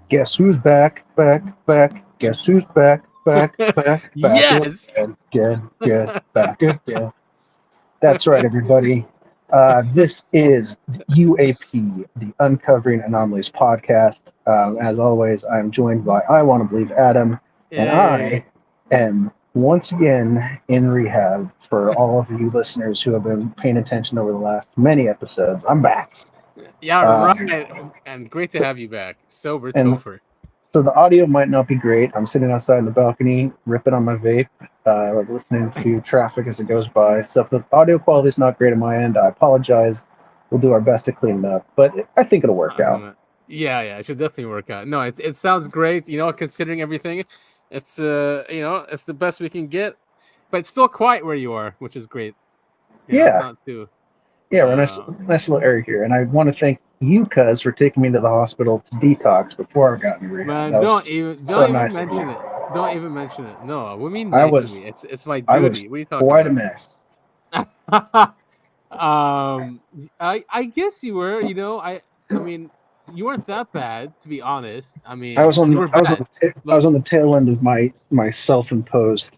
Guess who's back, back, back? Guess who's back, back, back, back Yes. again, back again. That's right, everybody. This is the UAP, the Uncovering Anomalies Podcast. As always, I'm joined by I Want to Believe Adam, and Yay. I am once again in rehab. For all of you listeners who have been paying attention over the last many episodes, I'm back. Yeah, Um, right. And great to have you back. Sober and Topher. So the audio might not be great. I'm sitting outside in the balcony, ripping on my vape, listening to traffic as it goes by. So if the audio quality is not great on my end, I apologize. We'll do our best to clean it up, but I think it'll work out. Awesome. Yeah, it should definitely work out. No, it sounds great. Considering everything, it's it's the best we can get. But it's still quiet where you are, which is great. It's Yeah, not too. we're nice little area here, and I want to thank you, cuz, for taking me to the hospital to detox before I got in rehab. Man, That don't was even nice of mention you. it. Don't even mention it. No, what do you mean I nice of was me? It's my I was duty. What are you talking quite a about? mess. I guess you were. I mean, you weren't that bad, to be honest. I I mean, was on you were bad. I Look, was on the tail end of my self-imposed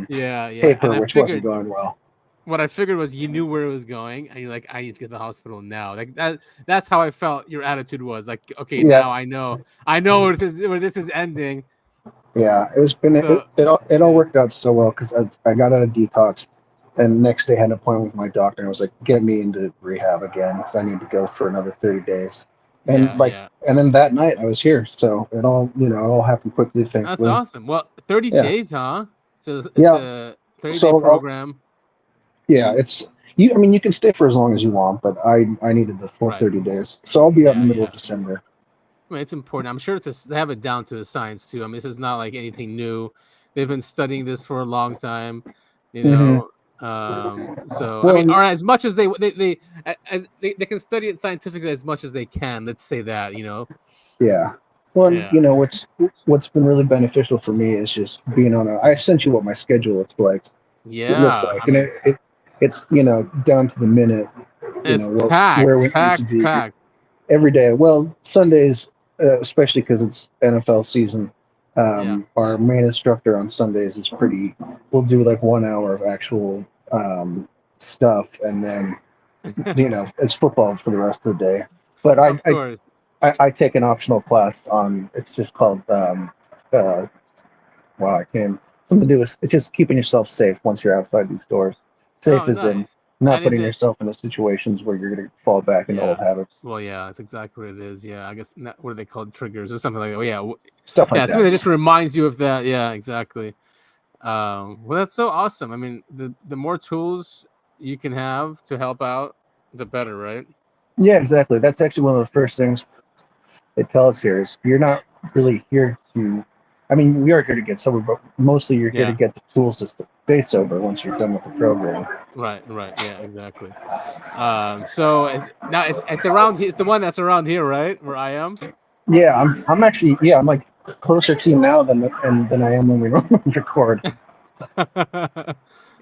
yeah, and paper, which wasn't going well. what I figured was you knew where it was going, and you're like, I need to get to the hospital now. Like that. That's how I felt. Your attitude was like, okay, Yeah, now I know where this is ending. yeah. So It all yeah. worked out so well because I got out of detox, and next day I had an appointment with my doctor, and I was like, get me into rehab again because I need to go for another 30 days. And Yeah. and then that night I was here, so it all happened quickly, That's thankfully. awesome. Well, 30 Yeah, days, huh? So it's yeah. a 30-day So program. yeah, it's you. I mean, you can stay for as long as you want, but I needed the full Right. 30 days, so I'll be out in the middle Yeah. of December. I mean, it's important. I'm sure they have it down to the science too. I mean, this is not like anything new. They've been studying this for a long time, you Hmm. know. So I Well, mean, or as much as they can study it scientifically as much as they can. Let's say that, yeah. Well, Yeah. what's been really beneficial for me is just being on a. I sent you what my schedule looks Yeah. like, I and mean, it's down to the minute, it's where packed, we need to packed, be packed. every day. Well, Sundays, especially because it's NFL season, Yeah. our main instructor on Sundays is pretty. We'll do like 1 hour of actual stuff, and then it's football for the rest of the day. But Of course. I take an optional class on. It's just called uh, wow, I can't. Something to do with it's just keeping yourself safe once you're outside these doors. Safe Oh, as in nice. not And is putting it? yourself into situations where you're going to fall back into Yeah. old habits, Well, yeah, that's exactly what it is. Yeah, I guess what are they called? Triggers or something like that. Oh, yeah, stuff like yeah, something that. that just reminds you of that. Yeah, exactly. Well, that's so awesome. I mean, the more tools you can have to help out, the better, right? Yeah, exactly. That's actually one of the first things they tell us here is you're not really here to. I mean, we are here to get sober, but mostly you're here to Yeah. get the tools to stay sober once you're done with the program. Right. Yeah, exactly. So now it's around. It's the one that's around here, right? Where I am. Yeah, I'm actually I'm like closer to you now than I am when we normally record.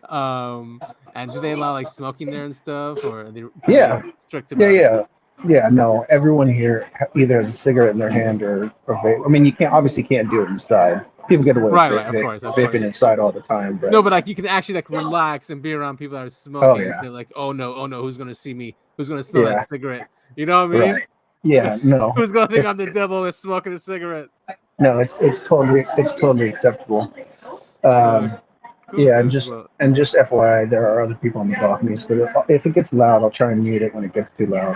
um, and do they allow like smoking there and stuff, or are they Yeah, pretty strict yeah, about it? yeah, yeah. No, everyone here either has a cigarette in their hand or vape. I mean, you can't do it inside. People get away with Right. Of course, of vaping course. inside all the time, but No, but like you can actually like relax and be around people that are oh smoking. yeah, They're like, oh no, who's gonna see me? Who's gonna smell that yeah, cigarette? You know what I mean? right, yeah. No, Who's gonna think if I'm the devil that's smoking a cigarette? no, it's totally acceptable. Uh, Um, cool, yeah, cool. Well, and just FYI, there are other people on the balcony, so if it gets loud, I'll try and mute it when it gets too loud.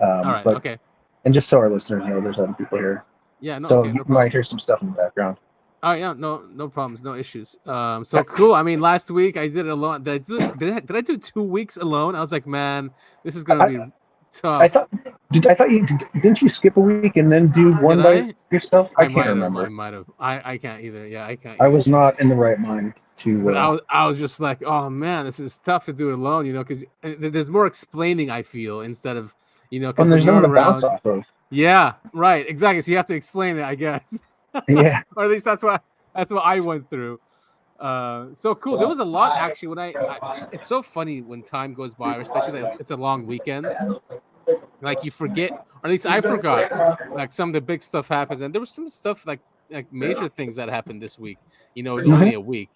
all right, But okay. and just so our listeners know, there's other people here, Yeah, no, so okay, you no might problem. hear some stuff in the background. Oh yeah, no problems, no issues. So cool. I mean, last week I did it alone. Did I do 2 weeks alone? I was like, man, this is gonna I, be I tough. thought didn't you skip a week and then do Did one by I? yourself? I I can't might have. I remember. might have. I can't either. Yeah, I can't I either. was not in the right mind But to. I was just like, oh man, this is tough to do it alone, because there's more explaining. I feel instead of because And when there's no you're one to bounce around, off of. yeah, right, exactly. So you have to explain it, I guess, Yeah. or at least that's what I went through. So cool. There was a lot actually. When it's so funny when time goes by, especially if it's a long weekend. Like you forget, at least I forgot. Like some of the big stuff happens, and there was some stuff like major things that happened this week. It was only a week.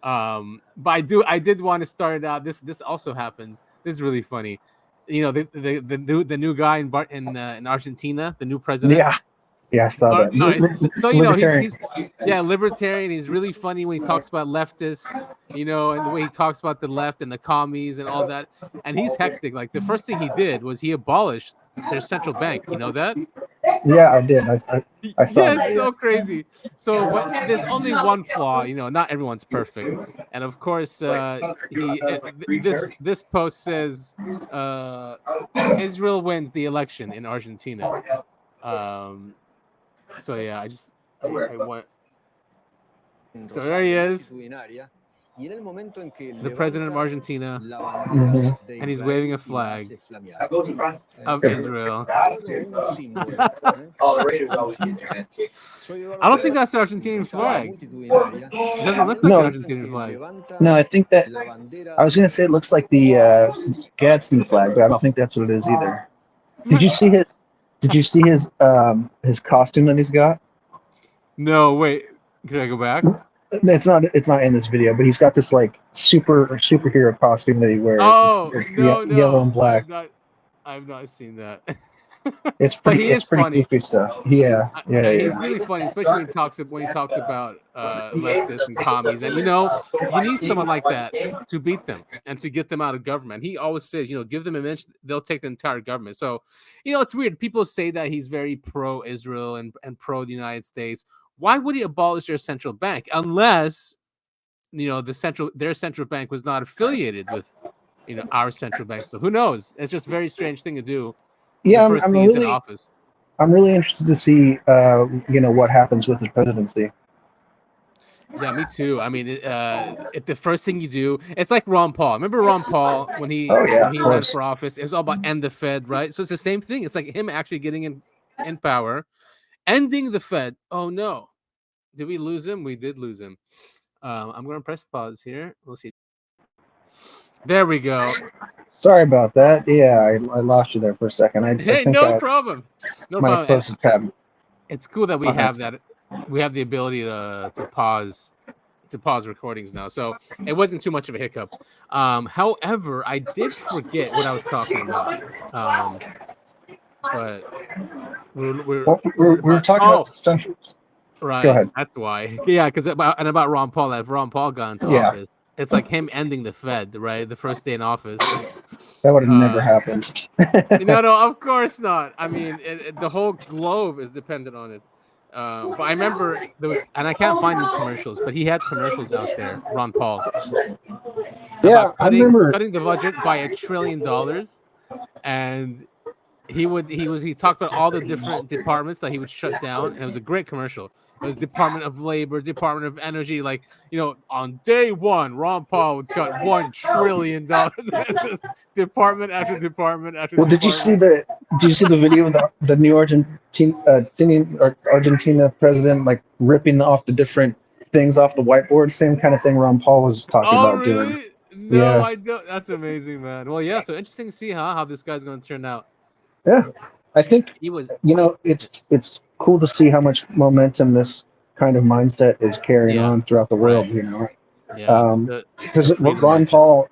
But I did want to start out. This also happened. This is really funny. The new guy in Argentina, the new president. Yeah, I saw that. So he's libertarian. He's really funny when he talks about leftists, and the way he talks about the left and the commies and all that. And he's hectic. Like the first thing he did was he abolished their central bank. You know that? Yeah, I did. I saw yeah, it's so crazy. So, but there's only one flaw. Not everyone's perfect. And of course, this post says Israel wins the election in Argentina. So yeah, I want. So there he is, the president of Argentina, and he's waving a flag of Israel. I don't think that's the Argentinian flag. It doesn't look like the Argentinian flag. No, I think that I was gonna say it looks like the Gadsden flag, but I don't think that's what it is either. Did you see his costume that he's got? No, wait. Can I go back? It's not in this video, but he's got this like superhero costume that he wears. It's yellow and black. I've not seen that. It's pretty funny. Goofy stuff. Yeah. He's really funny, especially when he talks about leftists and commies. And you need someone like that to beat them and to get them out of government. He always says, give them a minute, they'll take the entire government. So, it's weird. People say that he's very pro-Israel and pro the United States. Why would he abolish their central bank unless their central bank was not affiliated with our central bank? So who knows? It's just a very strange thing to do. Yeah, I'm really interested to see what happens with his presidency. Yeah, me too. I mean, if the first thing you do, it's like Ron Paul. Remember Ron Paul when he ran for office? It was all about end the Fed, right? So it's the same thing. It's like him actually getting in power, ending the Fed. Oh no, did we lose him? We did lose him. I'm going to press pause here. We'll see. There we go. Sorry about that. Yeah, I lost you there for a second. No problem. No problem. Tab. It's cool that we have that. We have the ability to pause recordings now, so it wasn't too much of a hiccup. However, I did forget what I was talking about. But we're talking about centrals. Right. Go ahead. That's why. Yeah, because about Ron Paul. If Ron Paul got into office, it's like him ending the Fed, right? The first day in office. That would have never happened. No, of course not. I mean, the whole globe is dependent on it. But I remember there was, and I can't find these commercials, but he had commercials out there, Ron Paul. Yeah, I remember cutting the budget by $1 trillion, and he talked about all the different departments that he would shut down, and it was a great commercial. It was Department of Labor, Department of Energy. Like, on day one, Ron Paul would cut $1 trillion. It's just department after department after department. Did you see the video of the new Argentina president like ripping off the different things off the whiteboard? Same kind of thing Ron Paul was talking about doing. No, I don't. That's amazing, man. Well, yeah. So interesting to see how this guy's going to turn out. Yeah, I think he was. It's cool to see how much momentum this kind of mindset is carrying on throughout the world. Right. Because Ron Paul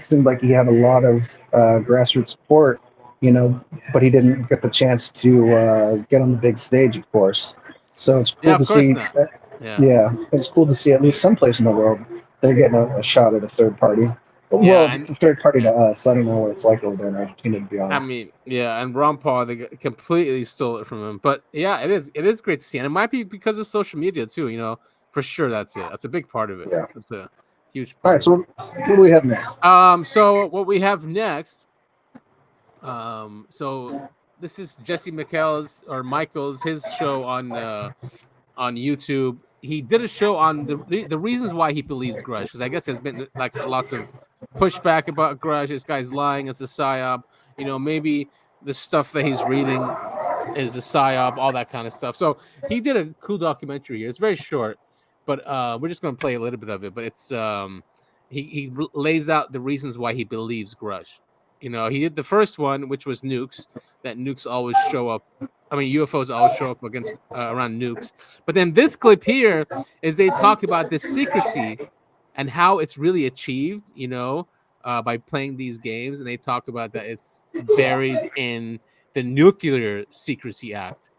seemed like he had a lot of grassroots support, but he didn't get the chance to get on the big stage, of course. So it's cool to see. It's cool to see at least someplace in the world they're getting a shot at a third party. A third party to us. I don't know what it's like over there in Argentina, to be honest. I mean, and Ron Paul, they completely stole it from him. But yeah, it is great to see, and it might be because of social media too. For sure, that's it. That's a big part of it. Yeah, it's a huge part. All right, so what do we have next? So what we have next, so this is Jesse Michael's his show on YouTube. He did a show on the reasons why he believes grudge, because I guess there's been like lots of pushback about grudge. This guy's lying. It's a psyop. Maybe the stuff that he's reading is a psyop, all that kind of stuff. So he did a cool documentary here. It's very short, but we're just going to play a little bit of it. But it's he lays out the reasons why he believes grudge, You know, he did the first one, which was nukes. That nukes always show up. I mean, UFOs always show up against around nukes. But then this clip here is they talk about the secrecy and how it's really achieved. You know, by playing these games, and they talk about that it's buried in the Nuclear Secrecy Act,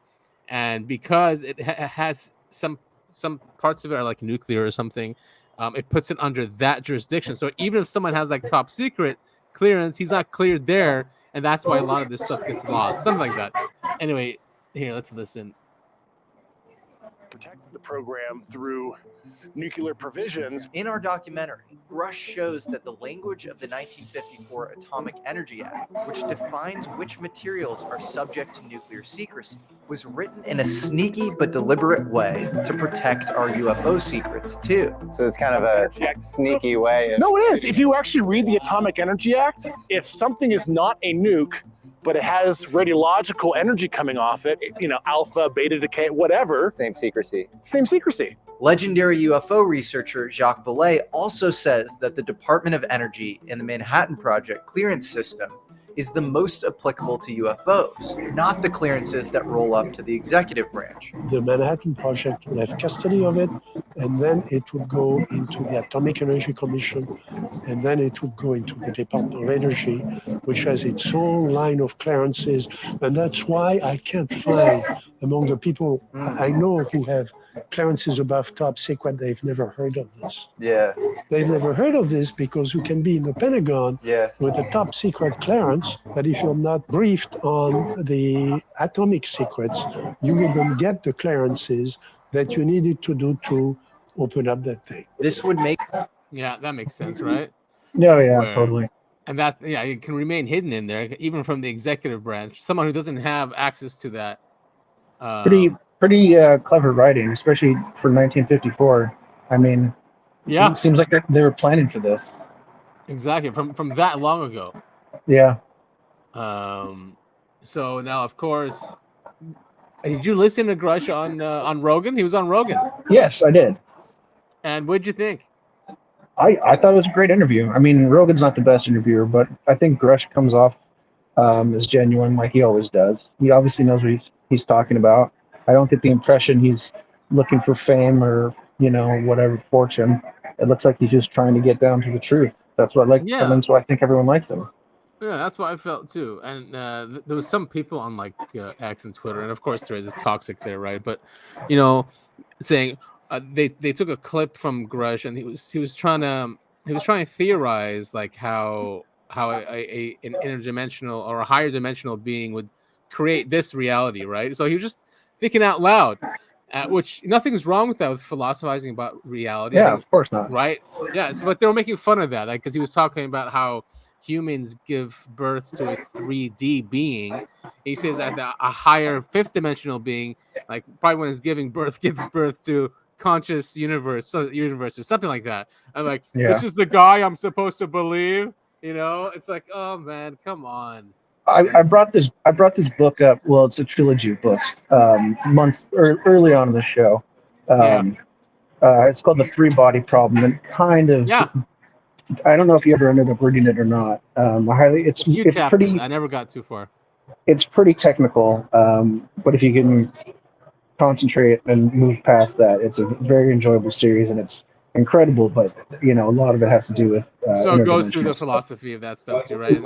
and because it has some parts of it are like nuclear or something, it puts it under that jurisdiction. So even if someone has like top secret clearance, he's not cleared there, and that's why a lot of this stuff gets lost, something like that. Anyway, here, let's listen. Protected the program through nuclear provisions. In our documentary, Grush shows that the language of the 1954 Atomic Energy Act, which defines which materials are subject to nuclear secrecy, was written in a sneaky but deliberate way to protect our UFO secrets, too. So it's kind of a sneaky way. No, it is. If you actually read the Atomic Energy Act, if something is not a nuke, but it has radiological energy coming off it, you know, alpha, beta decay, whatever. Same secrecy. Same secrecy. Legendary UFO researcher Jacques Vallée also says that the Department of Energy and the Manhattan Project clearance system is the most applicable to UFOs, not the clearances that roll up to the executive branch. The Manhattan Project would have custody of it, and then it would go into the Atomic Energy Commission, and then it would go into the Department of Energy, which has its own line of clearances. And that's why I can't find among the people I know who have clearances above top secret, they've never heard of this. Yeah. They've never heard of this because you can be in the Pentagon Yeah. with a top secret clearance, but if you're not briefed on the atomic secrets, you wouldn't get the clearances that you needed to do to open up that thing. This would make... Yeah, that makes sense, right? No, yeah, Where- totally. And that, yeah, it can remain hidden in there, even from the executive branch. Someone who doesn't have access to that. Pretty clever writing, especially for 1954. I mean, Yeah, it seems like they were planning for this. exactly. From that long ago. Yeah. So now, of course, did you listen to Grush on Rogan? He was on Rogan. Yes, I did. And what'd you think? I thought it was a great interview. I mean, Rogan's not the best interviewer, but I think Grush comes off as genuine, like he always does. He obviously knows what he's talking about. I don't get the impression he's looking for fame or, you know, whatever fortune. It looks like he's just trying to get down to the truth. That's what I like. Yeah. And that's why I think everyone likes him. Yeah, that's what I felt too. And there was some people on like X and Twitter, and of course there is, it's toxic there, right? But you know, saying they took a clip from Grush, and he was trying to theorize like how an interdimensional or a higher dimensional being would create this reality, right? So he was just thinking out loud, which nothing's wrong with that, with philosophizing about reality. Yeah, of course not. Right? Yeah, but they were making fun of that, like, because he was talking about how humans give birth to a 3D being. He says that a higher fifth dimensional being, like probably when it's giving birth, gives birth to conscious universes, something like that. I'm like, this is the guy I'm supposed to believe. You know, it's like, oh man, come on. I brought this book up. Well, it's a trilogy of books. Months early on in the show. It's called The Three Body Problem, and kind of. Yeah. I don't know if you ever ended up reading it or not. It's chapters. pretty. I never got too far. It's pretty technical, but if you can concentrate and move past that, it's a very enjoyable series, and it's incredible. But you know, a lot of it has to do with. So it goes through the philosophy of that stuff too, right?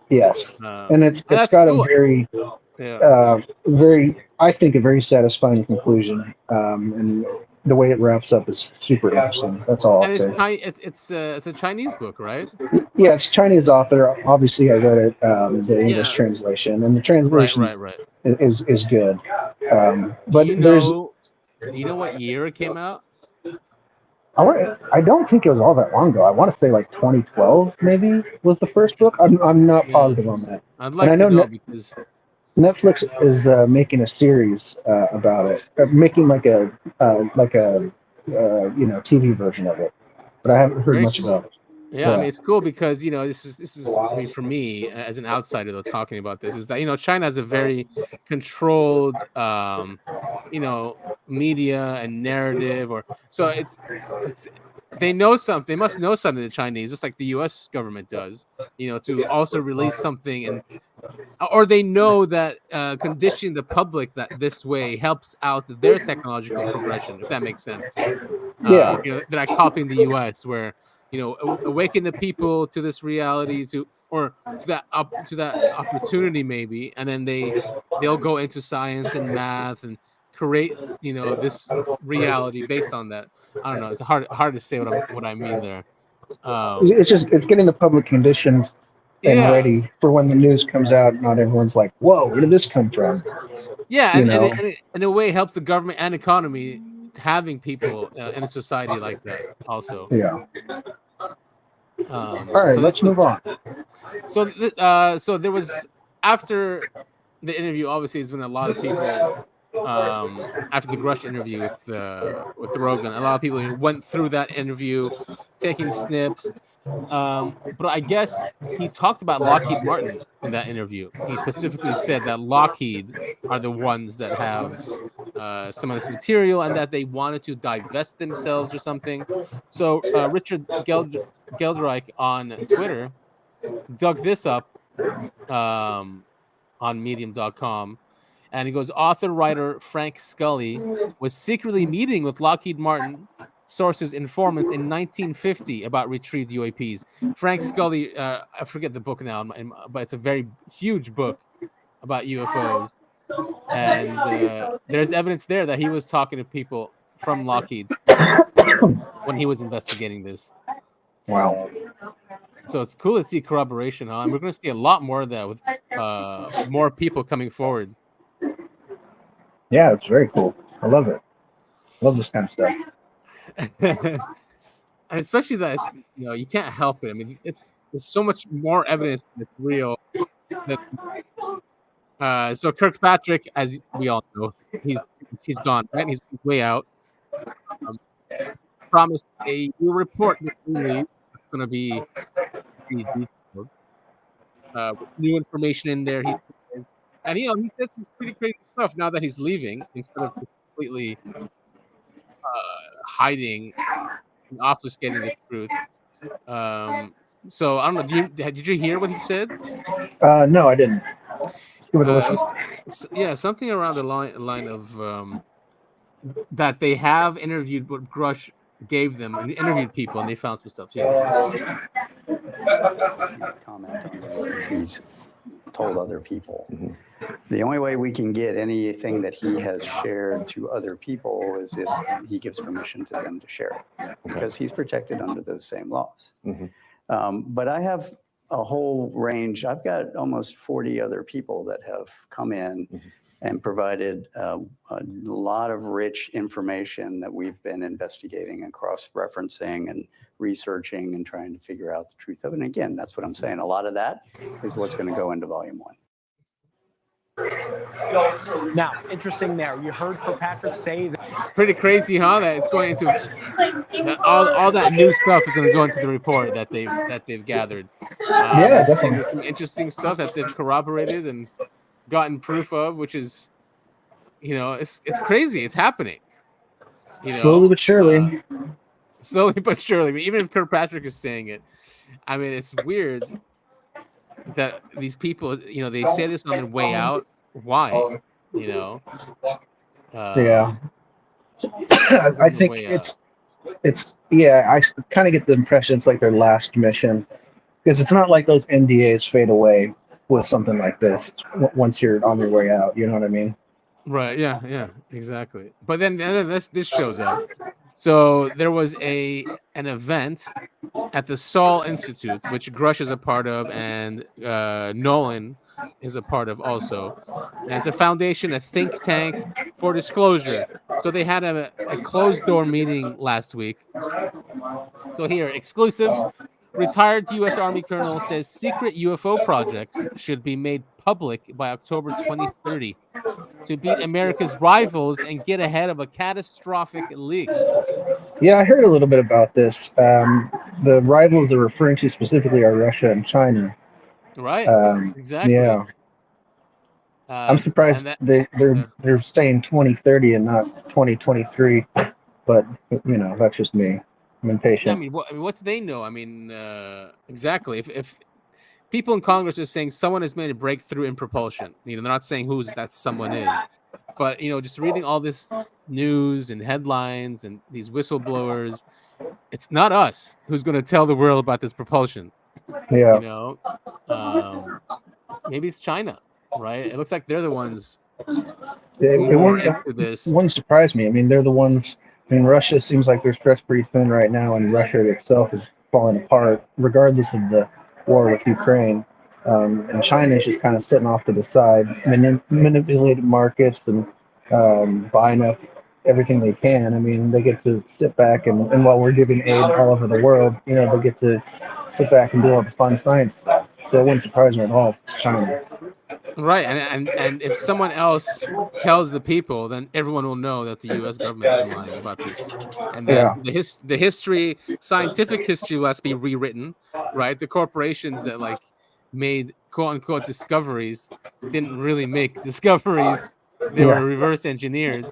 Yes, and it's got cool. a very, I think, a very satisfying conclusion, and the way it wraps up is super interesting. That's all I'll say. It's a Chinese book, right? Yeah, it's Chinese author. Obviously, I read it, the English translation, and the translation right. is good. But do you know what year it came out? I don't think it was all that long ago. I want to say like 2012 maybe was the first book. I'm not positive on that. I'd like to know because Netflix is making a series about it, making like a TV version of it, but I haven't heard much about it. Yeah, I mean, it's cool because, you know, this is I mean, for me as an outsider though, talking about this, is that, you know, China has a very controlled you know, media and narrative, so it's they know something. They must know something, the Chinese, just like the U.S. government does, to also release something, or they know that conditioning the public that this way helps out their technological progression, if that makes sense. Yeah. They're not copying the U.S., where awaken the people to this reality, to that opportunity maybe, and then they'll go into science and math and create this reality based on that. I don't know. It's hard to say what I mean there. It's getting the public conditioned and ready for when the news comes out. Not everyone's like, "Whoa, where did this come from?" Yeah, and in a way, it helps the government and economy having people in a society like that. Also, yeah. All right, let's move on. So there was, after the interview, obviously, there's been a lot of people. After the Grush interview with Rogan, a lot of people who went through that interview, taking snips. But I guess he talked about Lockheed Martin in that interview. He specifically said that Lockheed are the ones that have some of this material, and that they wanted to divest themselves or something. So Richard Geldreich on Twitter dug this up on Medium.com. And he goes, author-writer Frank Scully was secretly meeting with Lockheed Martin sources informants in 1950 about retrieved UAPs. Frank Scully, I forget the book now, but it's a very huge book about UFOs. And there's evidence there that he was talking to people from Lockheed when he was investigating this. Wow. So it's cool to see corroboration, huh? And we're going to see a lot more of that with more people coming forward. Yeah, it's very cool. I love it. Love this kind of stuff. And especially that it's, you can't help it. I mean, there's so much more evidence that it's real. So Kirkpatrick, as we all know, he's gone, right? He's way out. Promised a new report that's going to be detailed. New information in there. And he said some pretty crazy stuff now that he's leaving, instead of completely hiding and obfuscating the truth. So I don't know. Did you hear what he said? No, I didn't. Something around the line of that they have interviewed what Grush gave them, and interviewed people, and they found some stuff. Yeah. Comment on what he's told other people. Mm-hmm. The only way we can get anything that he has shared to other people is if he gives permission to them to share it, because he's protected under those same laws. Mm-hmm. But I have a whole range. I've got almost 40 other people that have come in and provided a lot of rich information that we've been investigating and cross-referencing and researching and trying to figure out the truth of it. And again, that's what I'm saying. A lot of that is what's going to go into Volume 1. Now, interesting there. You heard Kirkpatrick say that. Pretty crazy, huh? That it's going into all that new stuff is going to go into the report that they've gathered. Yeah, definitely. There's some interesting stuff that they've corroborated and gotten proof of, which is, it's crazy. It's happening. Slowly but surely. Slowly but surely. I mean, even if Kirkpatrick is saying it, I mean, it's weird that these people, they say this on their way out. Why? Yeah. I think it's I kind of get the impression it's like their last mission, because it's not like those NDAs fade away with something like this once you're on your way out. You know what I mean? Right. Yeah. Exactly. But then this shows up. So there was an event at the Saul Institute, which Grush is a part of, and Nolan is a part of also. And it's a foundation, a think tank for disclosure. So they had a closed-door meeting last week. So here, exclusive. Retired U.S. Army colonel says secret UFO projects should be made public by October 2030 to beat America's rivals and get ahead of a catastrophic leak. Yeah, I heard a little bit about this. The rivals they're referring to specifically are Russia and China. Right. Exactly. Yeah. I'm surprised they're saying 2030 and not 2023, but that's just me. documentation. I mean, what do they know? I mean, exactly. If people in Congress are saying someone has made a breakthrough in propulsion, they're not saying who that someone is, but just reading all this news and headlines and these whistleblowers, it's not us who's going to tell the world about this propulsion. Yeah. Maybe it's China, right? It looks like they're the ones It into this. wouldn't surprise me. I mean, they're the ones. I mean, Russia seems like they're stretched pretty thin right now, and Russia itself is falling apart, regardless of the war with Ukraine. And China is just kind of sitting off to the side, manipulating markets and buying up everything they can. I mean, they get to sit back and while we're giving aid all over the world, they get to sit back and do all the fun science stuff. So it wouldn't surprise me at all if it's China. Right, and if someone else tells the people, then everyone will know that the U.S. government's been lying about this, and then the history, scientific history, will have to be rewritten. Right, the corporations that made quote unquote discoveries didn't really make discoveries; they were reverse engineered,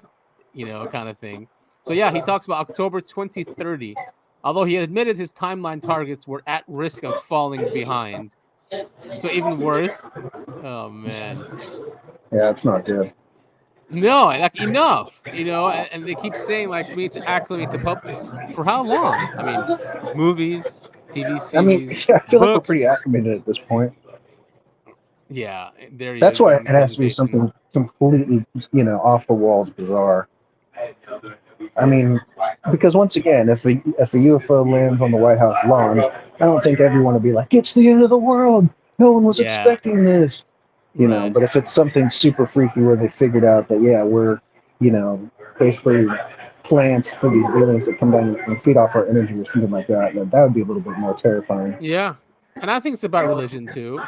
kind of thing. So yeah, he talks about October 2030, although he admitted his timeline targets were at risk of falling behind. So even worse. Oh man. Yeah, it's not good. No, enough. And they keep saying we need to acclimate the public. For how long? I mean, movies, TV series. I mean, I feel like we're pretty acclimated at this point. Yeah, there. That's why it has to be something completely, off the walls, bizarre. I mean, because once again, if a UFO lands on the White House lawn, I don't think everyone will be like, "It's the end of the world. No one was expecting this." But if it's something super freaky where they figured out that we're, basically plants for these aliens that come down and feed off our energy or something like that, then that would be a little bit more terrifying. Yeah. And I think it's about religion too.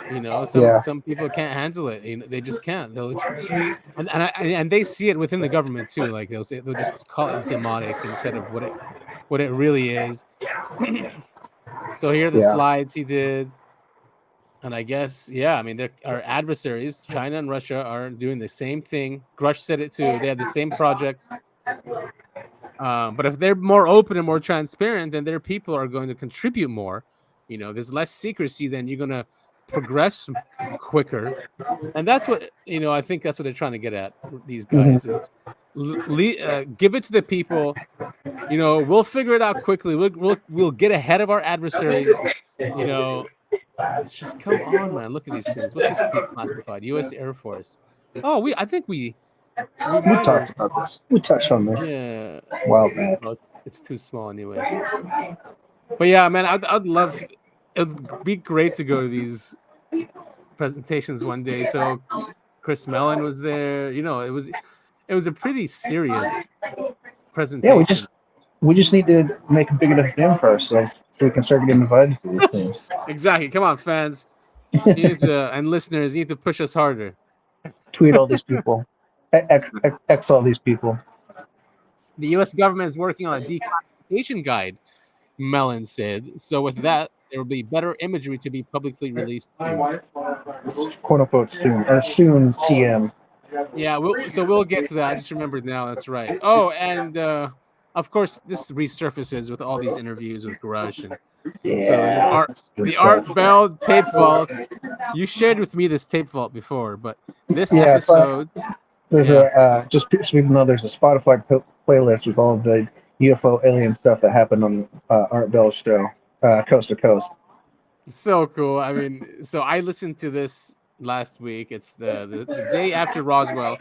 Some people can't handle it. They just can't. They'll and they see it within the government too. They'll just call it demonic instead of what it really is. So here are the slides he did. And I guess, I mean, our adversaries, China and Russia, are doing the same thing. Grush said it too. They have the same projects. But if they're more open and more transparent, then their people are going to contribute more. There's less secrecy, then you're going to progress quicker. And that's what, I think that's what they're trying to get at, these guys. Is give it to the people. We'll figure it out quickly. We'll get ahead of our adversaries. It's just, come on, man. Look at these things. What's this declassified? U.S. Air Force. Oh, I think we talked about this. We touched on this. Yeah. Wow, man. Well, it's too small anyway. But yeah, man, I'd love. It'd be great to go to these presentations one day. So Chris Mellon was there. It was a pretty serious presentation. Yeah, we just need to make a big enough name for ourselves so we can start getting invited to these things. Exactly. Come on, fans. You need to, and listeners, you need to push us harder. Tweet all these people. X all these people. The U.S. government is working on a declassification guide, Mellon said. So with that, there will be better imagery to be publicly released. Quote unquote soon TM. Yeah, we'll get to that. I just remembered now. That's right. Oh, and of course, this resurfaces with all these interviews with Grush. And so the Art Bell tape vault. You shared with me this tape vault before, but this episode. There's just so people know, there's a Spotify playlist with all the UFO alien stuff that happened on Art Bell's show, Coast to Coast. So cool. I mean, so I listened to this last week. It's the day after Roswell.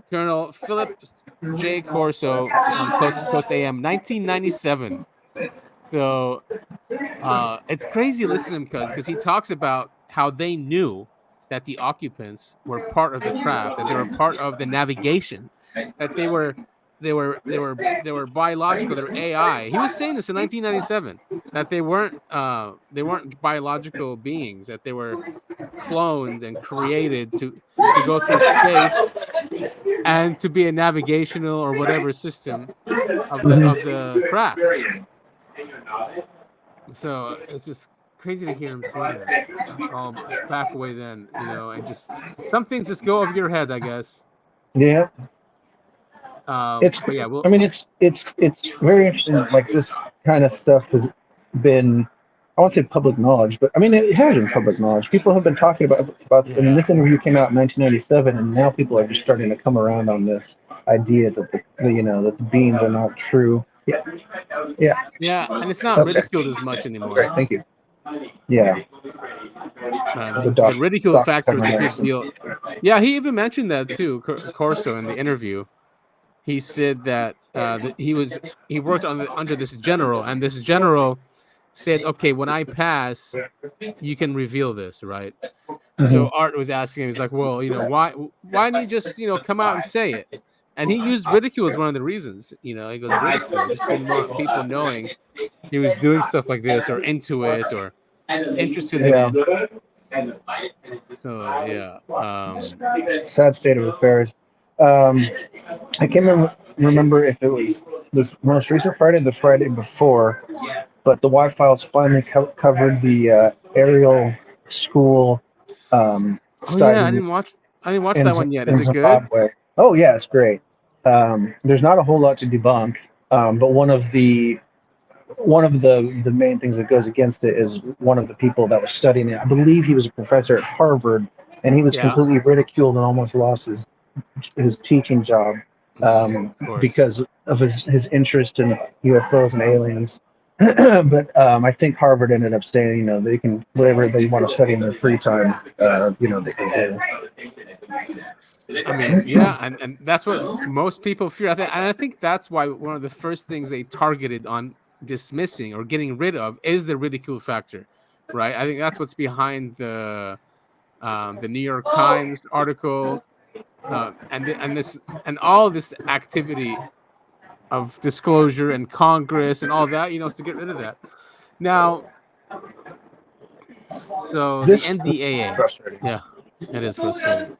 Colonel Philip J. Corso on Coast to Coast AM, 1997. So it's crazy listening to him because he talks about how they knew that the occupants were part of the craft, that they were part of the navigation, that they were biological, they were AI. He was saying this in 1997, that they weren't biological beings, that they were cloned and created to go through space and to be a navigational or whatever system of the craft. So it's just crazy to hear him say that. Back away then, and just some things just go over your head, I guess. Yeah. But yeah, I mean, it's very interesting. Like this kind of stuff has been, I won't say public knowledge, but I mean, it has been public knowledge. People have been talking about, I mean, this interview came out in 1997, and now people are just starting to come around on this idea that that the beings are not true. Yeah, and it's not ridiculed as much anymore. Great, thank you. Yeah. The ridicule factor is a big deal. Yeah, he even mentioned that too, Corso, in the interview. He said that he worked under this general, and this general said, "Okay, when I pass, you can reveal this, right?" Mm-hmm. So Art was asking him, he's like, "Well, why don't you just come out and say it?" And he used ridicule as one of the reasons. He goes, ridicule, just didn't want people knowing he was doing stuff like this or into it or interested in it. So yeah, sad state of affairs. I can't remember if it was this most recent Friday, the Friday before, but the Y Files finally covered the aerial school. Oh yeah, I didn't watch that one yet. Is it good? Oh yeah, it's great. There's not a whole lot to debunk, but one of the main things that goes against it is one of the people that was studying it. I believe he was a professor at Harvard, and he was completely ridiculed and almost lost his teaching job because of his interest in UFOs and aliens. But I think Harvard ended up saying, they can, whatever they want to study in their free time, they can do. I mean, yeah, and that's what most people fear. I think that's why one of the first things they targeted on dismissing or getting rid of is the ridicule factor, right? I think that's what's behind the New York Times article, and all this activity of disclosure and Congress and all that, to get rid of that. Now, so the NDAA, yeah, it is frustrating,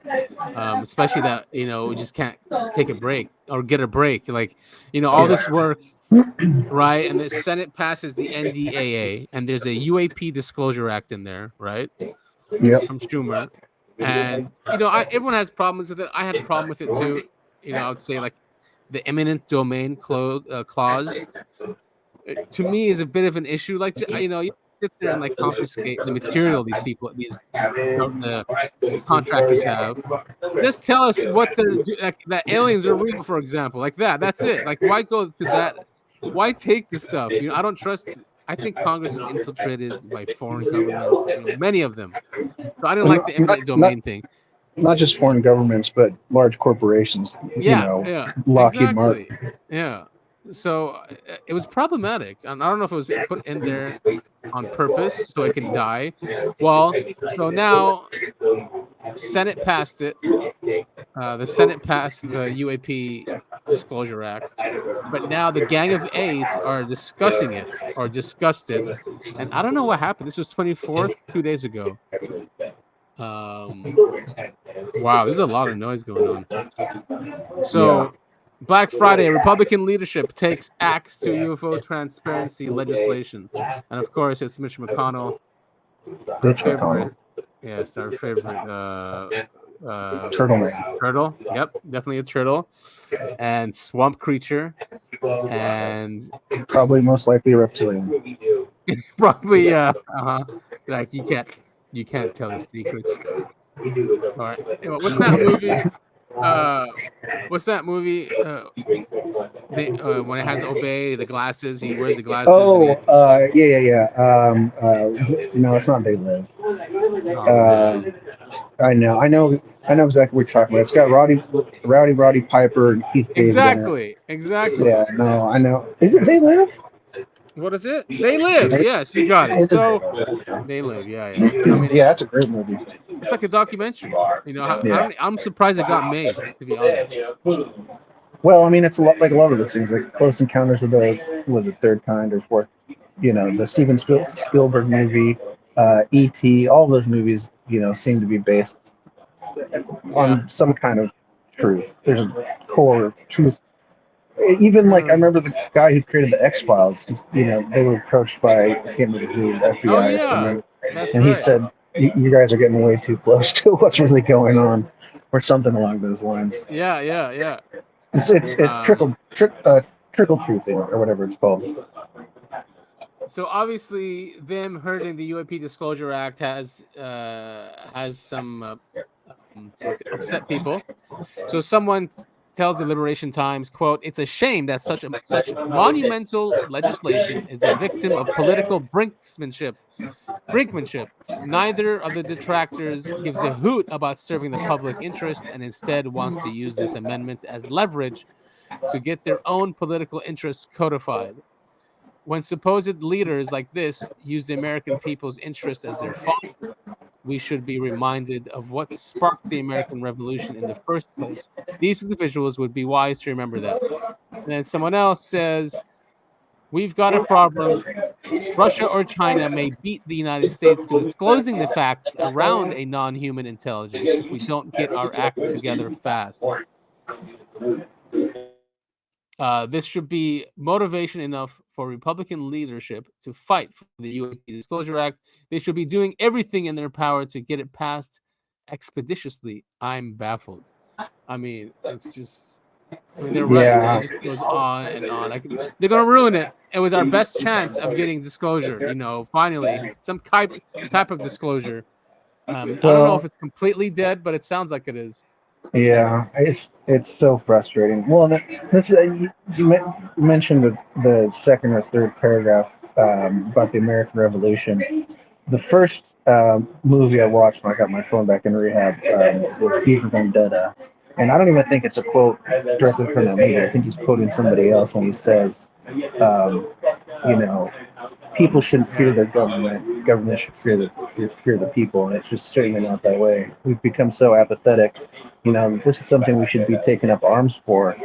especially that we just can't take a break or get a break. Like all this work, right? And the Senate passes the NDAA, and there's a UAP Disclosure Act in there, right? Yeah. From Schumer, and everyone has problems with it. I had a problem with it too. I would say like the eminent domain clause to me is a bit of an issue. Like you sit there and like confiscate the material these people, the contractors have. Just tell us what that aliens are real, for example, like that. That's it. Like, why go to that? Why take this stuff? I don't trust. I think Congress is infiltrated by foreign governments, many of them. So I didn't like the eminent domain thing. Not just foreign governments, but large corporations. Lockheed Martin. Yeah. So it was problematic, and I don't know if it was put in there on purpose so it can die. Well, so now Senate passed it. The Senate passed the UAP Disclosure Act, but now the Gang of Eight are discussing it or discussed it, and I don't know what happened. This was 24th, 2 days ago. Wow, there's a lot of noise going on. So. Black Friday, Republican leadership takes axe to UFO transparency legislation. And of course, it's Mitch McConnell. Our favorite. Yes, our favorite. Turtle man. Turtle. Yep, definitely a turtle. And swamp creature. And probably most likely a reptilian. Probably, like you can't tell the secrets. All right. What's that movie? What's that movie? When it has Obey, the glasses, he wears the glasses. No, it's not They Live. I know exactly what you're talking about. It's got Rowdy Piper and Keith David. Exactly. Yeah, no, I know. Is it They Live? What is it? They Live. Yes, you got it. So They Live. Yeah. I mean, that's a great movie. It's like a documentary. I'm surprised it got made, to be honest. Well, I mean, it's a lot like a lot of those things, like Close Encounters of the Third Kind or Fourth. The Steven Spielberg movie, E.T. All those movies, seem to be based on some kind of truth. There's a core truth. Even like I remember the guy who created the X-Files. They were approached by I can't remember who, FBI. Oh yeah, that's and he said, "You guys are getting way too close to what's really going on," or something along those lines. Yeah. It's trickle truthing or whatever it's called. So obviously, them hurting the UAP Disclosure Act has some upset people. So someone tells the Liberation Times, quote, "It's a shame that such monumental legislation is the victim of political brinkmanship. Neither of the detractors gives a hoot about serving the public interest and instead wants to use this amendment as leverage to get their own political interests codified. When supposed leaders like this use the American people's interest as their fault, we should be reminded of what sparked the American Revolution in the first place. These individuals would be wise to remember that." And then someone else says, "We've got a problem. Russia or China may beat the United States to disclosing the facts around a non-human intelligence if we don't get our act together fast. This should be motivation enough for Republican leadership to fight for the UAP Disclosure Act. They should be doing everything in their power to get it passed expeditiously. I'm baffled." I mean, it's just... I mean, they're right. Yeah. It just goes on and on. They're going to ruin it. It was our best chance of getting disclosure, finally. Some type of disclosure. I don't know if it's completely dead, but it sounds like it is. Yeah, it's so frustrating. Well, you mentioned the second or third paragraph about the American Revolution. The first movie I watched when I got my phone back in rehab was V for Vendetta. And I don't even think it's a quote directly from that movie. I think he's quoting somebody else when he says, people shouldn't fear their government. Government should fear the people. And it's just certainly not that way. We've become so apathetic. This is something we should be taking up arms for.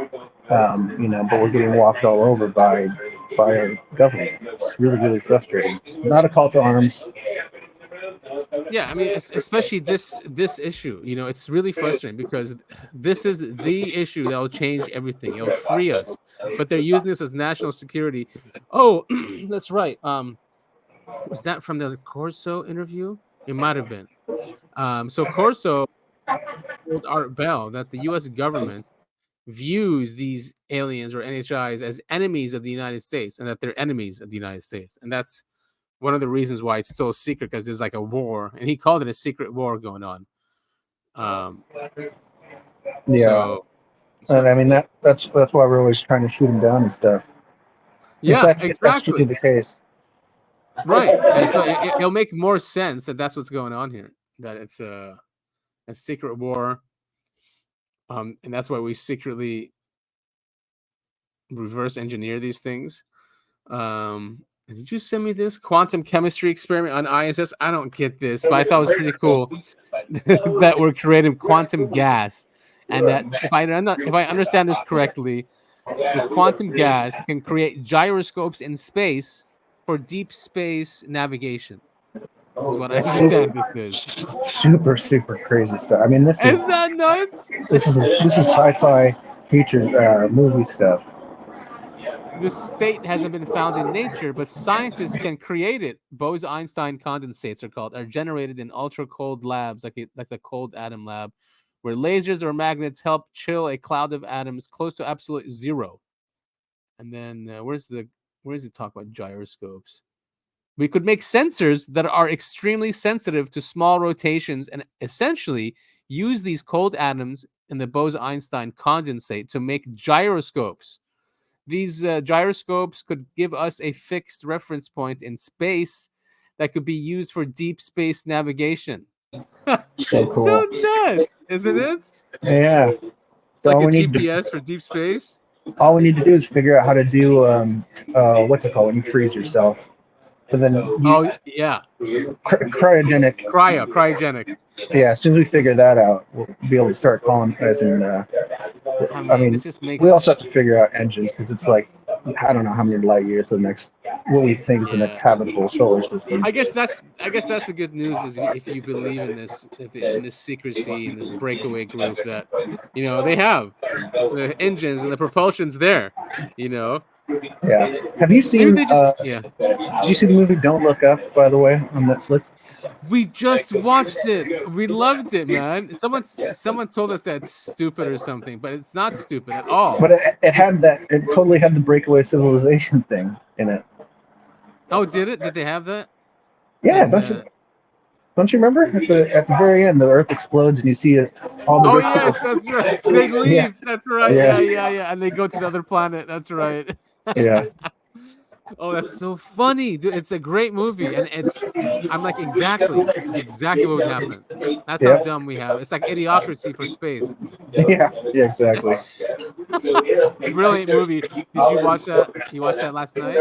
But we're getting walked all over by our government. It's really, really frustrating. Not a call to arms. Yeah, I mean, especially this issue. It's really frustrating because this is the issue that will change everything. It'll free us, but they're using this as national security. Oh, that's right. Was that from the Corso interview? It might have been. So Corso told Art Bell that the U.S. government views these aliens or NHIs as enemies of the United States, and that they're enemies of the United States, and that's one of the reasons why it's still a secret, because there's like a war, and he called it a secret war going on. Yeah, and I mean that's why we're always trying to shoot him down and stuff. Yeah, exactly. If that's truly the case. Right. It'll make more sense that that's what's going on here. That it's a secret war, and that's why we secretly reverse engineer these things. Did you send me this quantum chemistry experiment on ISS? I don't get this, but I thought it was pretty cool that we're creating quantum gas, and that if I understand this correctly, this quantum gas can create gyroscopes in space for deep space navigation. This is what I understand this is. Super, super crazy stuff. I mean, Isn't that nuts? This is sci-fi featured movie stuff. This state hasn't been found in nature, but scientists can create it. Bose-Einstein condensates are generated in ultra-cold labs, like the cold atom lab, where lasers or magnets help chill a cloud of atoms close to absolute zero. And then where's the talk about gyroscopes? We could make sensors that are extremely sensitive to small rotations and essentially use these cold atoms in the Bose-Einstein condensate to make gyroscopes. These gyroscopes could give us a fixed reference point in space that could be used for deep space navigation. So cool. So nuts, isn't it? Yeah. So like a GPS for deep space? All we need to do is figure out how to do, what's it called when you freeze yourself. But then cryogenic. Yeah, as soon as we figure that out, we'll be able to start colonizing. I mean, this just makes... we also have to figure out engines, because it's like, I don't know how many light years the next, what we think is the next habitable solar system. I guess that's the good news, is if you believe in this, in this secrecy, in this breakaway group, that they have the engines and the propulsion's there. Yeah. Have you seen? Did you see the movie Don't Look Up, by the way, on Netflix? We just watched it. We loved it, man. Someone told us that it's stupid or something, but it's not stupid at all. But it totally had the breakaway civilization thing in it. Oh, did it? Did they have that? Yeah, And, don't you remember at the very end the Earth explodes and you see all the oh rich yes, people. that's right. They leave. Yeah. That's right. Yeah. Yeah. And they go to the other planet. That's right. Yeah. Oh, that's so funny, dude. It's a great movie, and I'm like, exactly. This is exactly what would happen. That's how Yep. dumb we have. It's like Idiocracy for space. Yeah, exactly. Brilliant movie. Did you watch that? You watched that last night?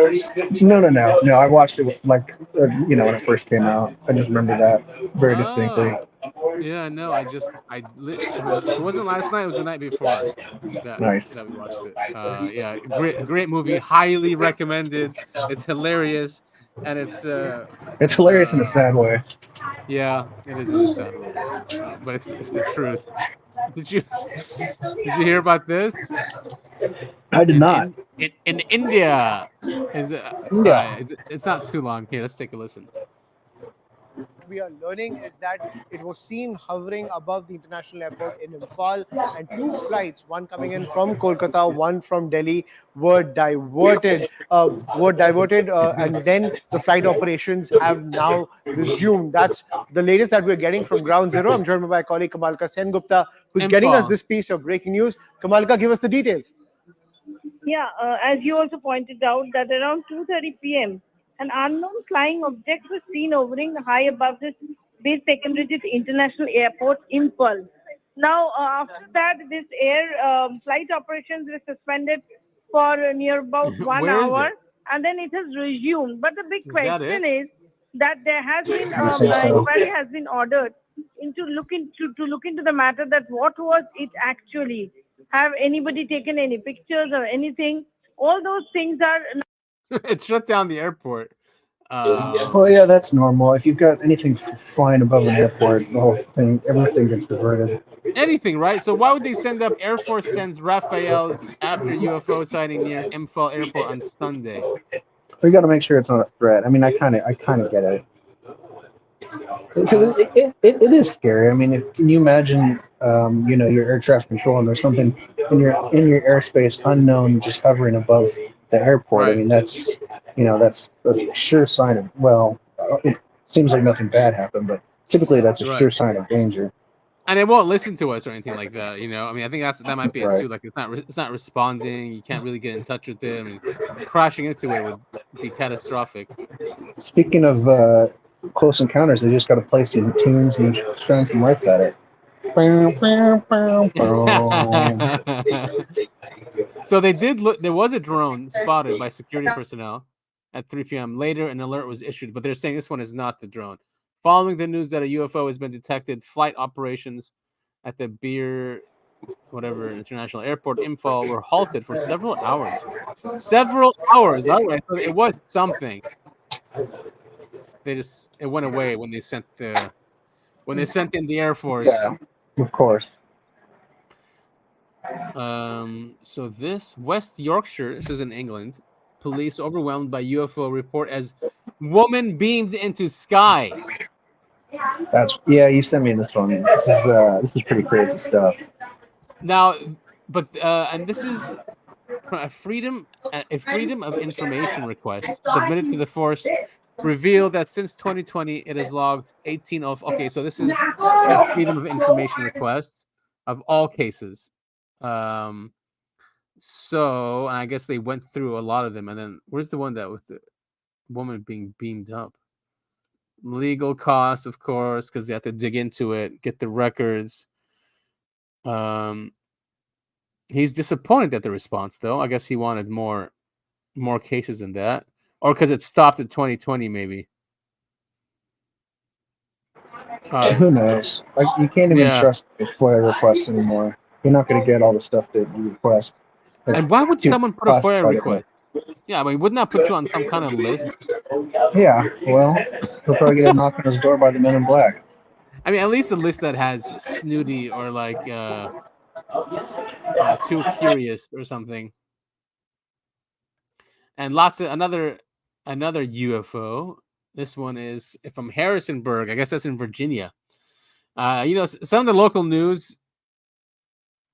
No. I watched it like when it first came out. I just remember that very distinctly. Yeah, no, if it wasn't last night, it was the night before Nice. that we watched it. Yeah, great movie, highly recommended. It's hilarious, and it's hilarious in a sad way. Yeah, it is in a sad way, but it's the truth. Did you hear about this? I did not. In India, it's not too long. Here, let's take a listen. We are learning is that it was seen hovering above the international airport in Imphal, and 2 flights, one coming in from Kolkata, one from Delhi, were diverted, and then the flight operations have now resumed. That's the latest that we're getting from Ground Zero. I'm joined by my colleague Kamalka Sengupta, who's getting us this piece of breaking news. Kamalka, give us the details. Yeah, as you also pointed out, that around 2:30 p.m., an unknown flying object was seen hovering high above this base Secondary International Airport, Imphal. Now, after that, this flight operations were suspended for near about 1 hour, and then it has resumed. But the big question is that there has been inquiry has been ordered to look into the matter, that what was it actually? Have anybody taken any pictures or anything? All those things are. It shut down the airport. Well, yeah, that's normal. If you've got anything flying above an airport, the whole thing, everything gets diverted. Anything, right? So why would they send up? Air Force sends Rafaels after UFO sighting near Imphal Airport on Sunday. We got to make sure it's not a threat. I mean, I kind of get it. Because it is scary. I mean, can you imagine, your air traffic control and there's something in your airspace unknown just hovering above the airport? Right. I mean, that's a sure sign of, it seems like nothing bad happened, but typically that's a sure sign of danger. And it won't listen to us or anything like that, I mean, I think that might be it too. Like it's not responding. You can't really get in touch with it. I mean, crashing into it would be catastrophic. Speaking of close encounters, they just got to play some tunes and shine some lights at it. So they did look. There was a drone spotted by security personnel at 3 p.m. Later, an alert was issued, but they're saying this one is not the drone. Following the news that a UFO has been detected, flight operations at the International Airport, Imphal, were halted for several hours. All right, so it was something. It went away when they sent in the Air Force. Yeah, of course. So this West Yorkshire, this is in England, police overwhelmed by UFO report as woman beamed into sky. You sent me this one. This is pretty crazy stuff. Now, but and this is a freedom of information request submitted to the force. Revealed that since 2020, it has logged 18 of. Okay, so this is a freedom of information request of all cases. So I guess they went through a lot of them, and then where's the one that with the woman being beamed up? Legal costs, of course, because they have to dig into it, get the records. He's disappointed at the response, though. I guess he wanted more cases than that. Or because it stopped at 2020, maybe. Who knows? Like, you can't even trust the FOIA requests anymore. You're not going to get all the stuff that you request. And why would someone put a FOIA request? Yeah, I mean, wouldn't that put you on some kind of list? Yeah, well, he'll probably get a knock on his door by the Men in Black. I mean, at least a list that has snooty or like too curious or something. And lots of another UFO. This one is from Harrisonburg. I guess that's in Virginia. Some of the local news,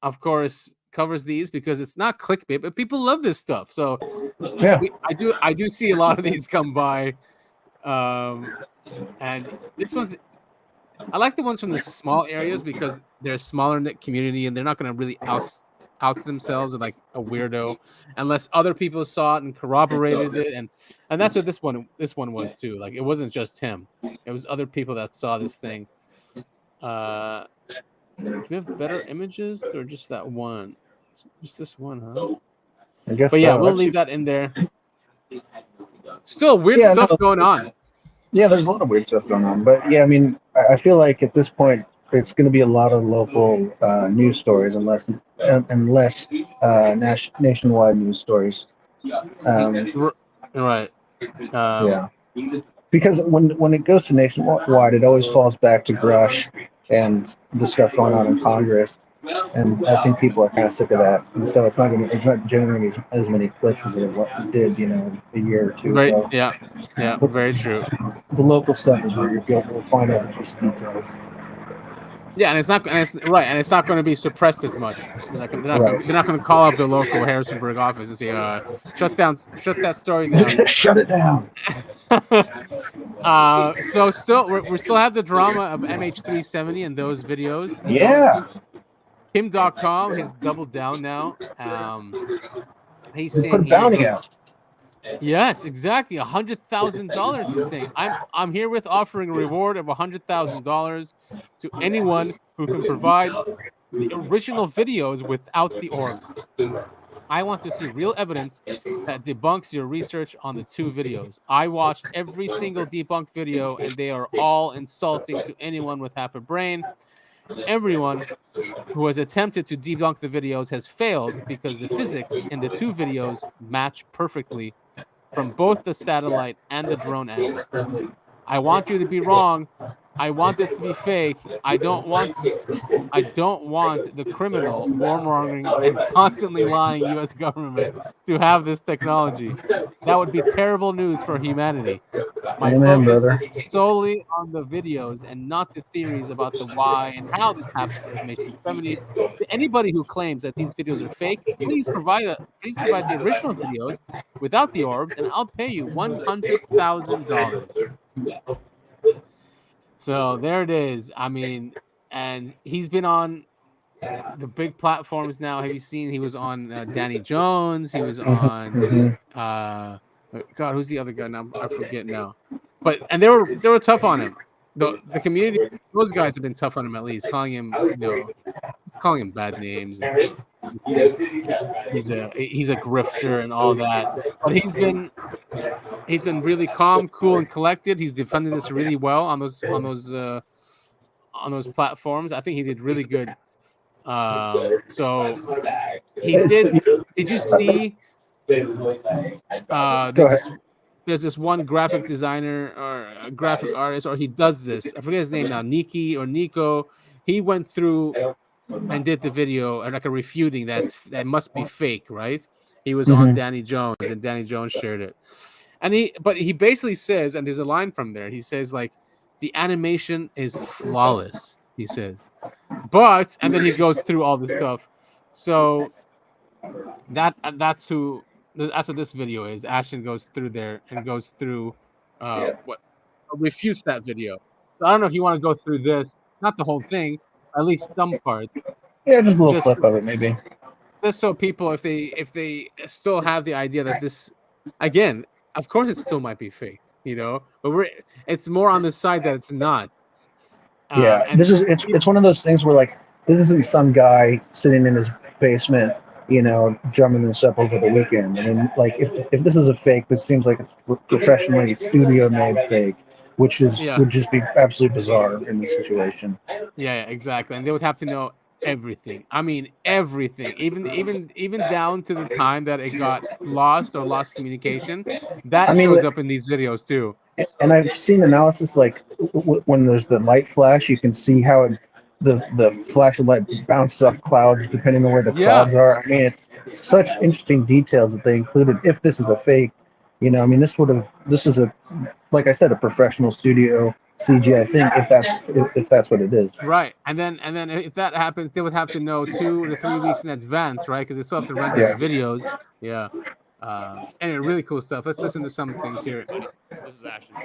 of course, covers these because it's not clickbait, but people love this stuff. So Yeah. I do see a lot of these come by, and this one's. I like the ones from the small areas because they're a smaller knit community and they're not going to really out themselves as like a weirdo unless other people saw it and corroborated it, and that's what this one was too. Like it wasn't just him; it was other people that saw this thing. Do we have better images or just that one? Just this one, huh? I guess. But yeah, we'll leave that in there. Still weird stuff going on. Yeah, there's a lot of weird stuff going on, but yeah, I mean, I feel like at this point it's going to be a lot of local news stories, unless nationwide news stories. Right. Yeah, because when it goes to nationwide, it always falls back to Grush and the stuff going on in Congress, and I think people are kind of sick of that, and so it's not generating as many clicks as it did, a year or two right ago. Yeah, very true. The local stuff is where you'll find out the just details. Yeah, and it's not going to be suppressed as much. They're not going to call up the local Harrisonburg office and say, shut that story down. Shut it down. So still, we still have the drama of MH370 and those videos. Yeah. Kim.com has doubled down now. He's They saying put a bounty out. Yes, exactly. $100,000. He's saying, I'm herewith offering a reward of $100,000 to anyone who can provide the original videos without the orbs. I want to see real evidence that debunks your research on the 2 videos. I watched every single debunked video, and they are all insulting to anyone with half a brain. Everyone who has attempted to debunk the videos has failed because the physics in the 2 videos match perfectly from both the satellite and the drone angle. I want you to be wrong. I want this to be fake. I don't want the criminal, warmongering, and constantly lying U.S. government to have this technology. That would be terrible news for humanity. My focus is solely on the videos and not the theories about the why and how this happened to MH370. To anybody who claims that these videos are fake, please provide the original videos without the orbs, and I'll pay you $100,000. So there it is. I mean, and he's been on the big platforms now. Have you seen? He was on Danny Jones. He was on God. Who's the other guy now? I forget now. And they were tough on him. The community, those guys have been tough on him at least, calling him bad names. He's a grifter and all that. But he's been really calm, cool, and collected. He's defended this really well on those platforms. I think he did really good. So he did. Did you see? There's this one graphic designer or a graphic artist, or he does this. I forget his name now. Nikki or Nico. He went through and did the video like a refuting that must be fake, right? He was on Danny Jones, and Danny Jones shared it. And he basically says, and there's a line from there. He says like, the animation is flawless. He says, and then he goes through all the stuff. So that's what this video is. Ashton goes through there and goes through refutes that video. So I don't know if you want to go through this, not the whole thing, at least some part. Yeah, just a little clip of it, maybe. Just so people, if they still have the idea that this, again, of course it still might be fake, but it's more on the side that it's not. Yeah, it's one of those things where like this isn't some guy sitting in his basement, drumming this up over the weekend. And then, like, if this is a fake, this seems like it's professionally studio-made fake, which would just be absolutely bizarre in this situation. Yeah, exactly. And they would have to know everything. I mean, everything, even down to the time that it got lost or lost communication. That shows up in these videos too. And I've seen analysis like when there's the light flash, you can see how the flash of light bounces off clouds depending on where the clouds are. I mean, it's such interesting details that they included. If this is a fake, this is like I said, a professional studio CGI thing if that's what it is. Right, and then if that happens, they would have to know 2 to 3 weeks in advance, right? Because they still have to render the videos. Yeah. Anyway, really cool stuff. Let's listen to some things here. This is Ashton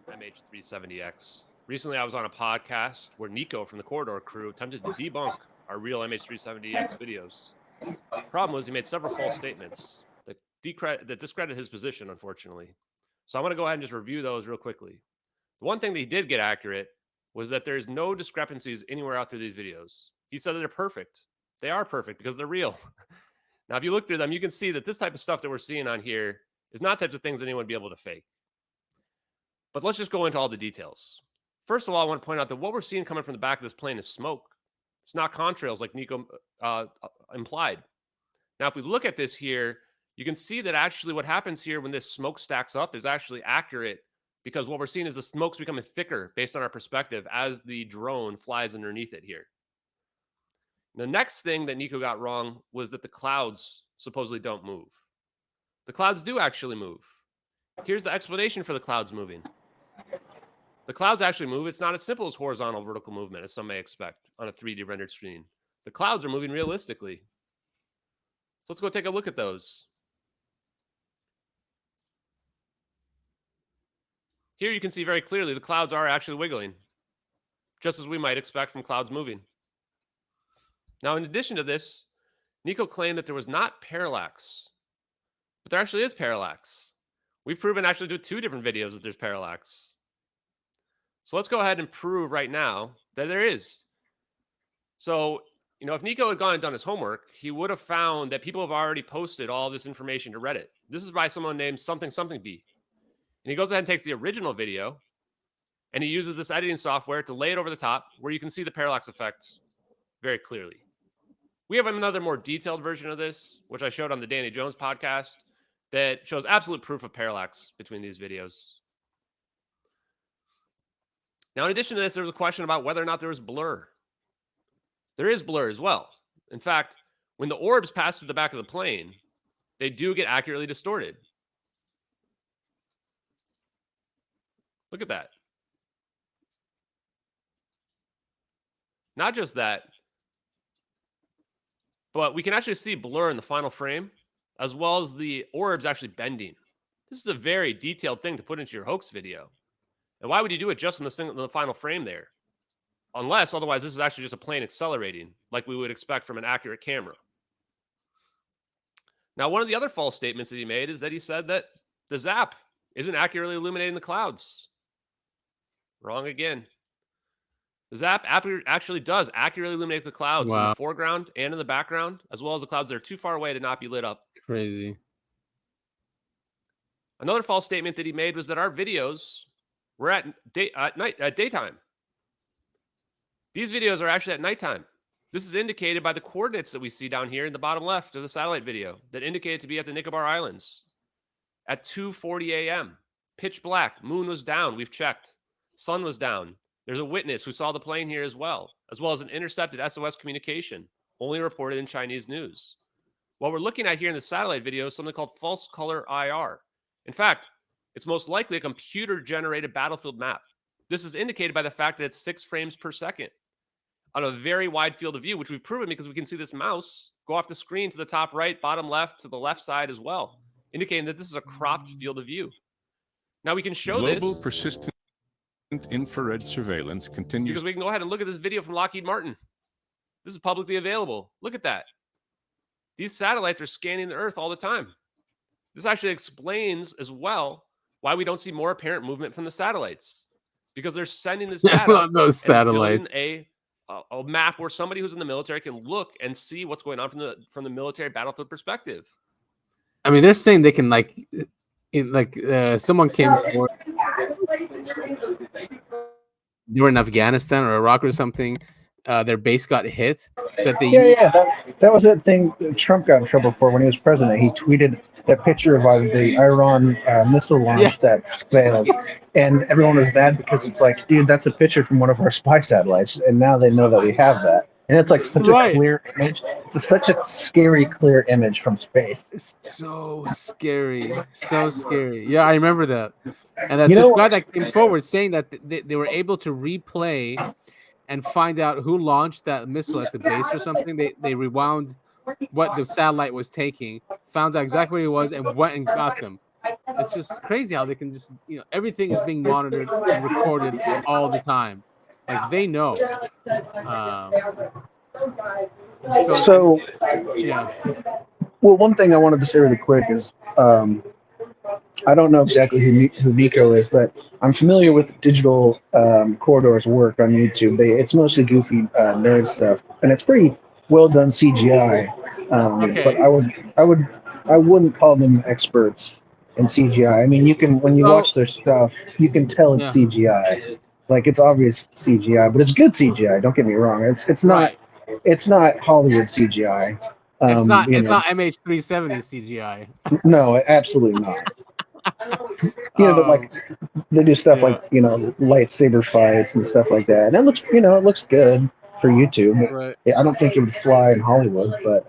MH370X. Recently, I was on a podcast where Nico from the Corridor crew attempted to debunk our real MH370X videos. The problem was he made several false statements that discredit his position, unfortunately. So I want to go ahead and just review those real quickly. The one thing that he did get accurate was that there's no discrepancies anywhere out through these videos. He said that they're perfect. They are perfect because they're real. Now, if you look through them, you can see that this type of stuff that we're seeing on here is not types of things that anyone would be able to fake. But let's just go into all the details. First of all, I want to point out that what we're seeing coming from the back of this plane is smoke. It's not contrails like Nico implied. Now, if we look at this here, you can see that actually what happens here when this smoke stacks up is actually accurate, because what we're seeing is the smoke's becoming thicker based on our perspective as the drone flies underneath it here. The next thing that Nico got wrong was that the clouds supposedly don't move. The clouds do actually move. Here's the explanation for the clouds moving. The clouds actually move. It's not as simple as horizontal vertical movement, as some may expect on a 3D rendered screen. The clouds are moving realistically. So let's go take a look at those. Here you can see very clearly the clouds are actually wiggling, just as we might expect from clouds moving. Now, in addition to this, Nico claimed that there was not parallax, but there actually is parallax. We've proven actually through 2 different videos that there's parallax. So let's go ahead and prove right now that there is. So, if Nico had gone and done his homework, he would have found that people have already posted all this information to Reddit. This is by someone named something B. And he goes ahead and takes the original video, and he uses this editing software to lay it over the top where you can see the parallax effect very clearly. We have another more detailed version of this, which I showed on the Danny Jones podcast, that shows absolute proof of parallax between these videos. Now, in addition to this, there was a question about whether or not there was blur. There is blur as well. In fact, when the orbs pass through the back of the plane, they do get accurately distorted. Look at that. Not just that, but we can actually see blur in the final frame, as well as the orbs actually bending. This is a very detailed thing to put into your hoax video. And why would you do it just in the final frame there? Unless, otherwise, this is actually just a plane accelerating, like we would expect from an accurate camera. Now, one of the other false statements that he made is that he said that the ZAP isn't accurately illuminating the clouds. Wrong again. The ZAP actually does accurately illuminate the clouds in the foreground and in the background, as well as the clouds that are too far away to not be lit up. Crazy. Another false statement that he made was that our videos were at daytime. These videos are actually at nighttime. This is indicated by the coordinates that we see down here in the bottom left of the satellite video that indicate it to be at the Nicobar Islands at 2:40 a.m. Pitch black. Moon was down. We've checked. Sun was down. There's a witness who saw the plane here as well as an intercepted SOS communication, only reported in Chinese news. What we're looking at here in the satellite video is something called false color IR. In fact, it's most likely a computer-generated battlefield map. This is indicated by the fact that it's 6 frames per second on a very wide field of view, which we've proven because we can see this mouse go off the screen to the top right, bottom left, to the left side as well, indicating that this is a cropped field of view. Now we can show Global this. persistent infrared surveillance continues. Because we can go ahead and look at this video from Lockheed Martin. This is publicly available. Look at that. These satellites are scanning the Earth all the time. This actually explains as well why we don't see more apparent movement from the satellites. Because they're sending this data. I love those satellites. A map where somebody who's in the military can look and see what's going on from the military battlefield perspective. I mean, they're saying they can someone came forward. They were in Afghanistan or Iraq or something. Their base got hit. So that that was that thing Trump got in trouble for when he was president. He tweeted that picture of the Iran missile launch that failed, and everyone was mad because it's like, dude, that's a picture from one of our spy satellites, and now they know that we have that. And it's like such Right. a clear image. It's such a scary, clear image from space. It's so scary. So scary. Yeah, I remember that. And that You this know- guy that came forward saying that they were able to replay and find out who launched that missile at the base or something. They rewound what the satellite was taking, found out exactly where he was, and went and got them. It's just crazy how they can just, everything is being monitored and recorded all the time. Like they know. So, yeah. Well, one thing I wanted to say really quick is I don't know exactly who Nico is, but I'm familiar with Digital Corridor's work on YouTube. It's mostly goofy nerd stuff, and it's pretty well done CGI. Okay. But I wouldn't call them experts in CGI. I mean, when you watch their stuff, you can tell it's CGI. Like it's obvious CGI, but it's good CGI. Don't get me wrong. It's not Hollywood CGI. It's not MH370 CGI. No, absolutely not. But like they do stuff like lightsaber fights and stuff like that, and it looks good for YouTube. Right. Yeah, I don't think it would fly in Hollywood, but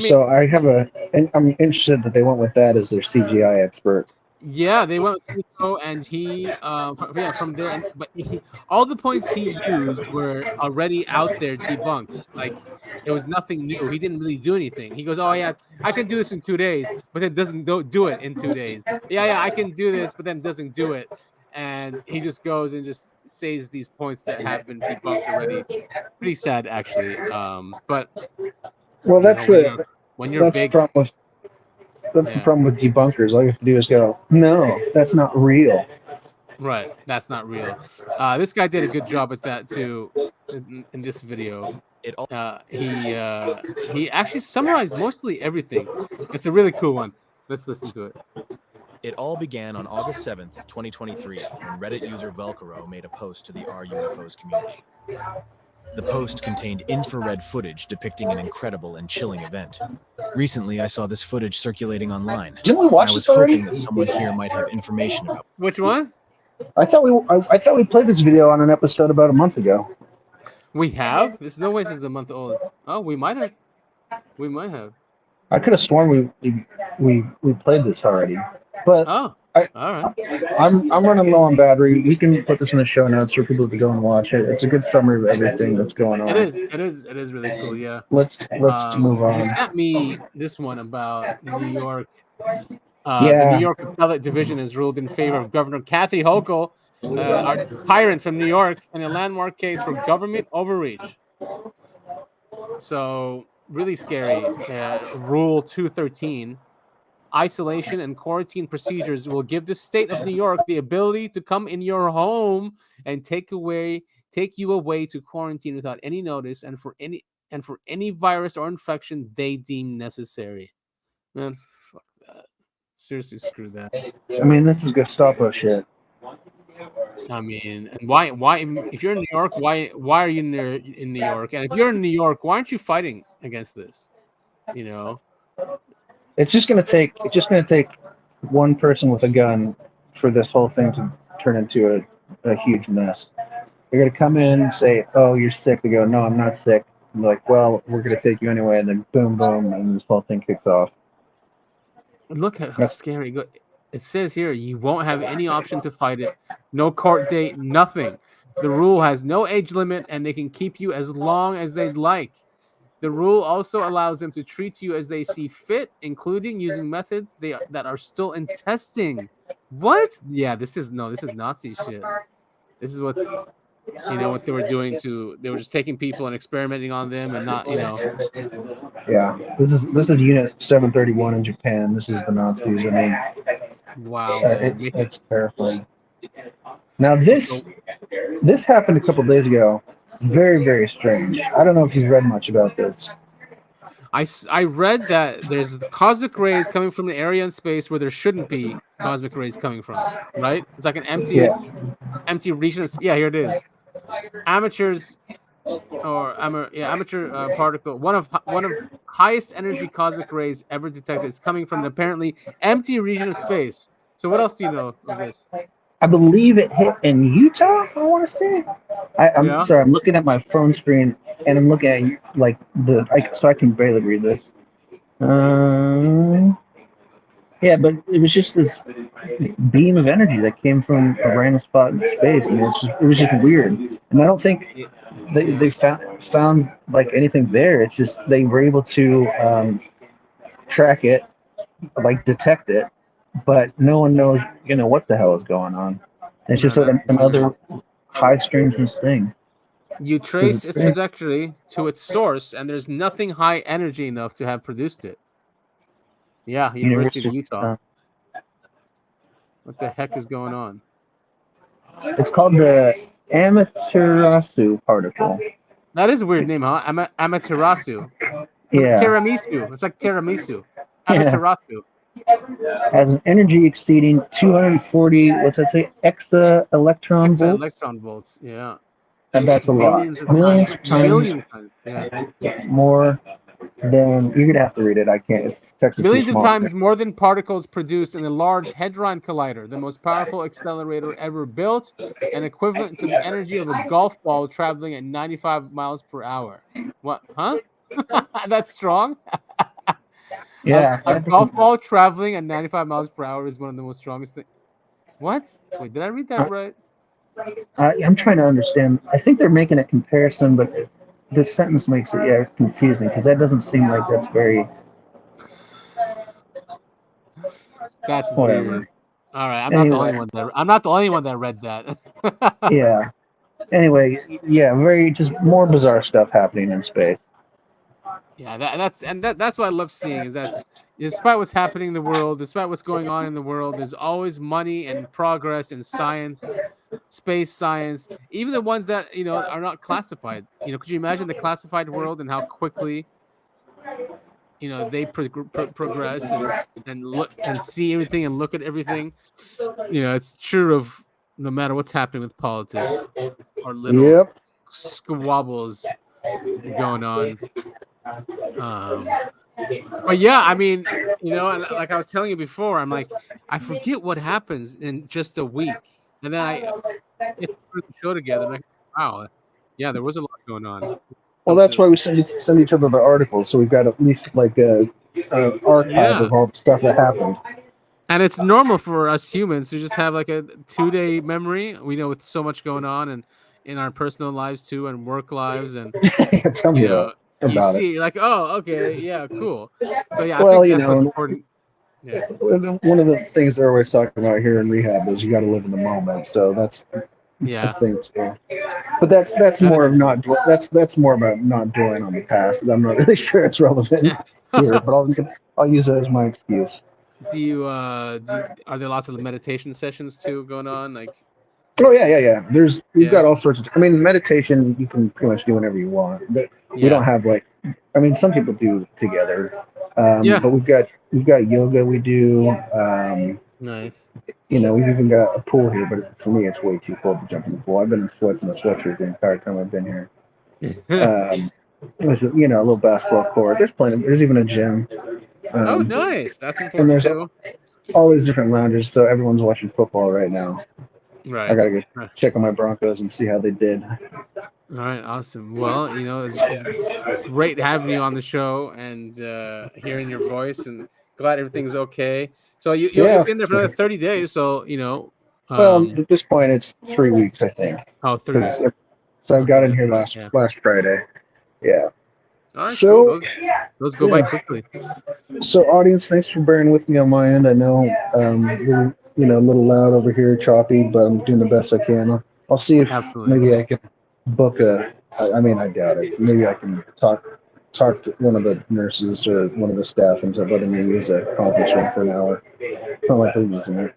so I'm interested that they went with that as their CGI expert. Yeah, they went with Nico, and he from there, but all the points he used were already out there debunked. Like it was nothing new. He didn't really do anything. He goes, "Oh yeah, I can do this in 2 days," but then doesn't do it in 2 days. Yeah, I can do this, but then doesn't do it, and he just goes and just says these points that have been debunked already. Pretty sad, actually. But well, that's when you're big. That's the problem with debunkers. All you have to do is go, no, that's not real. Right, that's not real. This guy did a good job at that too in this video. He actually summarized mostly everything. It's a really cool one. Let's listen to it. It all began on August 7th, 2023, when Reddit user Velcro made a post to the Our UFOs community. The post contained infrared footage depicting an incredible and chilling event. Recently, I saw this footage circulating online. Didn't we watch I was this already? hoping that someone here might have information about. Which one? I thought we played this video on an episode about a month ago. We have? There's no way this is a month old. Oh, we might have. We might have. I could have sworn we played this already. But all right. I'm running low on battery. We can put this in the show notes for people to go and watch it. It's a good summary of everything that's going on. It is really cool. Yeah. Let's move on. You sent me this one about New York. The New York Appellate Division has ruled in favor of Governor Kathy Hochul, our tyrant from New York, in a landmark case for government overreach. So really scary. Rule 213. Isolation and quarantine procedures will give the state of New York the ability to come in your home and take you away to quarantine without any notice and for any virus or infection they deem necessary. Man, fuck that. Seriously, screw that. I mean, this is Gestapo shit. I mean, and why if you're in New York, why are you in New York? And if you're in New York, why aren't you fighting against this? It's just gonna take one person with a gun for this whole thing to turn into a huge mess. They're gonna come in and say, "Oh, you're sick." They go, "No, I'm not sick." I'm like, "Well, we're gonna take you anyway," and then boom, boom, and this whole thing kicks off. Look at how scary. It says here you won't have any option to fight it. No court date, nothing. The rule has no age limit, and they can keep you as long as they'd like. The rule also allows them to treat you as they see fit, including using methods that are still in testing. What? Yeah, this is Nazi shit. This is what what they were doing they were just taking people and experimenting on them and not. Yeah, this is Unit 731 in Japan. This is the Nazis. I mean, wow, it's terrifying. Now this happened a couple days ago. Very, very strange. I don't know if you've read much about this. I read that there's cosmic rays coming from an area in space where there shouldn't be cosmic rays coming from, right? It's like an empty region. Yeah, here it is. Amateur particle. One of highest energy cosmic rays ever detected is coming from an apparently empty region of space. So what else do you know of this? I believe it hit in Utah. I want to say. I'm sorry. I'm looking at my phone screen and I'm looking at like so I can barely read this. Yeah, but it was just this beam of energy that came from a random spot in space, and it was just weird. And I don't think they found like anything there. It's just they were able to track it, like detect it, but no one knows, what the hell is going on. And it's just another high strangeness thing. You trace its trajectory to its source, and there's nothing high energy enough to have produced it. Yeah, University of Utah. What the heck is going on? It's called the Amaterasu particle. That is a weird name, huh? Amaterasu. Yeah. Tiramisu. It's like tiramisu. Amaterasu. Has an energy exceeding 240, what's that say? Electron volts? Electron volts, yeah. And that's a lot. Millions of times. Millions of times, yeah. More than, you're going to have to read it. I can't. It's millions of times more than particles produced in the Large Hadron Collider, the most powerful accelerator ever built, and equivalent to the energy of a golf ball traveling at 95 miles per hour. What? Huh? That's strong? Yeah. A golf ball traveling at 95 miles per hour is one of the most strongest things. What? Wait, did I read that right? I'm trying to understand. I think they're making a comparison, but this sentence makes it confusing because that doesn't seem like that's very. That's whatever. Weird. All right, I'm not the only one that read that. Yeah. Anyway, very just more bizarre stuff happening in space. Yeah, that's what I love seeing is that despite what's happening in the world, despite what's going on in the world, there's always money and progress in science, space science, even the ones that are not classified. Could you imagine the classified world and how quickly they progress and look and see everything and look at everything? It's true of no matter what's happening with politics or little squabbles going on. But yeah, I mean, like I was telling you before, I'm like, I forget what happens in just a week, and then I put the show together. And I'm like, wow, yeah, there was a lot going on. Well, that's why we send each other the articles, so we've got at least like a archive of all the stuff that happened. And it's normal for us humans to just have like a 2-day memory. We know with so much going on and in our personal lives too, and work lives, and tell me about you're like, oh, okay, yeah, cool. So yeah, well, I think that's what's important. Yeah. One of the things they're always talking about here in rehab is you got to live in the moment. So that's the thing too. But that's more of not that's more about not dwelling on the past. I'm not really sure it's relevant here, but I'll use it as my excuse. Are there lots of meditation sessions too going on? Like, oh yeah. We've got all sorts of. I mean, meditation you can pretty much do whenever you want. But we don't have some people do together. But we've got yoga. We do. Nice. We've even got a pool here, but for me, it's way too cold to jump in the pool. I've been in sweats and a sweatshirt the entire time I've been here. There's a little basketball court. There's even a gym. Oh, nice. That's important and too. All these different lounges, so everyone's watching football right now. Right. I gotta go check on my Broncos and see how they did. All right, awesome. Well, it's great having you on the show and hearing your voice, and glad everything's okay. So you've been there for another 30 days, so well, at this point, it's 3 weeks, I think. Oh, 3 weeks. So I got in here last Friday. Yeah. All right, so cool. Those go by quickly. So, audience, thanks for bearing with me on my end. I know we're a little loud over here, choppy, but I'm doing the best I can. I'll see if maybe I can book I doubt it. Maybe I can talk to one of the nurses or one of the staff into letting me use a conference room for an hour. It's not like they're using it.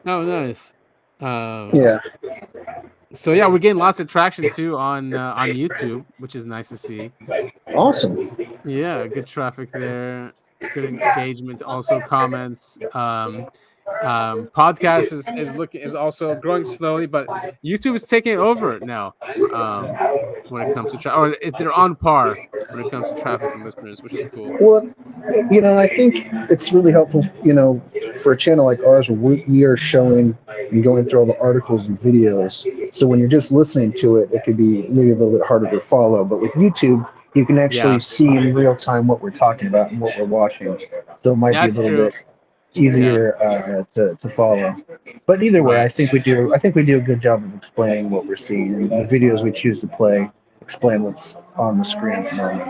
Oh, nice. Yeah. So yeah, we're getting lots of traction too on YouTube, which is nice to see. Awesome. Yeah, good traffic there. Good engagement, also comments. Podcast is also growing slowly, but YouTube is taking over now. When it comes to they're on par when it comes to traffic and listeners, which is cool. Well, I think it's really helpful, for a channel like ours where we are showing and going through all the articles and videos. So when you're just listening to it, it could be maybe a little bit harder to follow. But with YouTube, you can actually see in real time what we're talking about and what we're watching. So it might be a little bit easier to follow. But either way, I think we do a good job of explaining what we're seeing, and the videos we choose to play explain what's on the screen at the moment.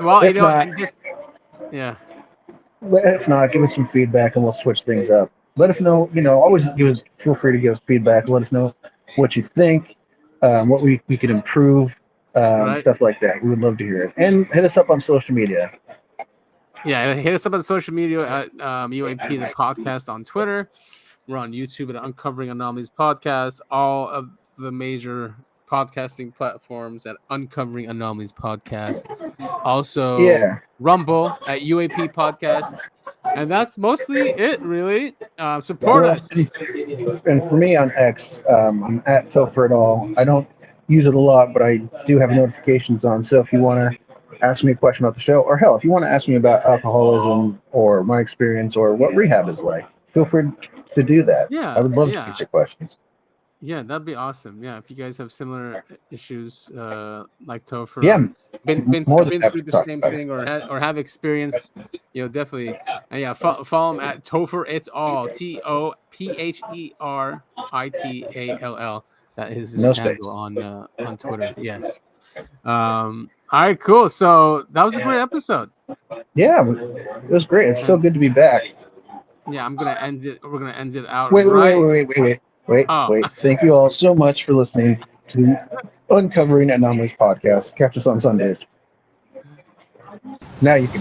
Well, if not, if not, give us some feedback and we'll switch things up. Let us know, always feel free to give us feedback. Let us know what you think, what we could improve, stuff like that. We would love to hear it. And hit us up on social media. Yeah, hit us up on social media at UAP the podcast on Twitter. We're on YouTube at Uncovering Anomalies Podcast. All of the major podcasting platforms at Uncovering Anomalies Podcast. Also, Rumble at UAP Podcast. And that's mostly it, really. Support us. And for me on X, I'm at Topher at all. I don't use it a lot, but I do have notifications on. So if you want to ask me a question about the show, or hell, if you want to ask me about alcoholism or my experience or what rehab is like, feel free to do that. Yeah, I would love to answer questions. Yeah, that'd be awesome. Yeah, if you guys have similar issues like Topher, been through the same thing or have experience, definitely. And follow him at Topher It's All, TOPHERITALL. That is his handle on Twitter. Yes. All right, cool. So that was a great episode. Yeah, it was great. It's so good to be back. Yeah, I'm gonna end it. We're gonna end it out. Wait. Thank you all so much for listening to Uncovering Anomalies Podcast. Catch us on Sundays. Now you can.